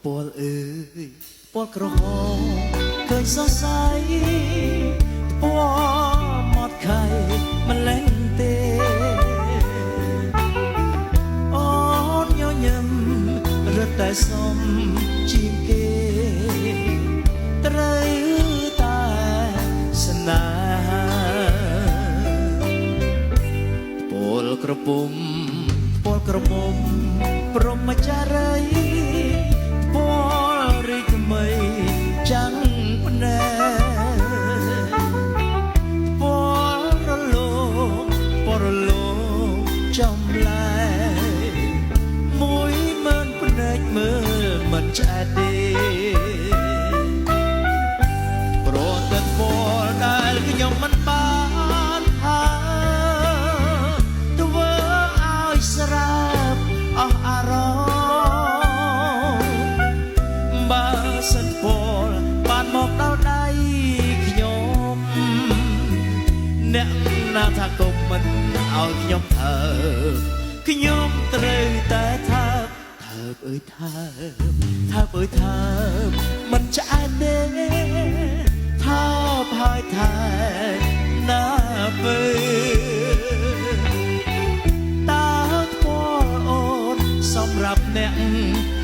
ពលអើយពលក្រហមឃើញសរសៃពណ៌មាត់ខៃមិនលែងទេអូនញញឹមរត់តែសំជាងគេត្រូវតែស្នេហាពលក្រពុំពលក្រមុំព្រមចារីពលរីថ្មីចាំងភ្នែពលរលោងពលរលោងចំលែ10000ភ្នែកមើលមិនឆ្អែតទេព្រោះតែពលដែលខ្ញុំមិនបានហាធ្វើឲ្យស្រាប់អស់អារម្មណ៍បើសិនពលបានមកដល់ដៃខ្ញុំអ្នកណាថាគុំមិនឲ្យខ្ញុំធ្វើខ្ញុំត្រូវតែធ្វើអើយធ្វើអើយធ្វើមិនឆ្អែតទេថាហើយថាណាបើតើពលអូនសម្រាប់អ្នក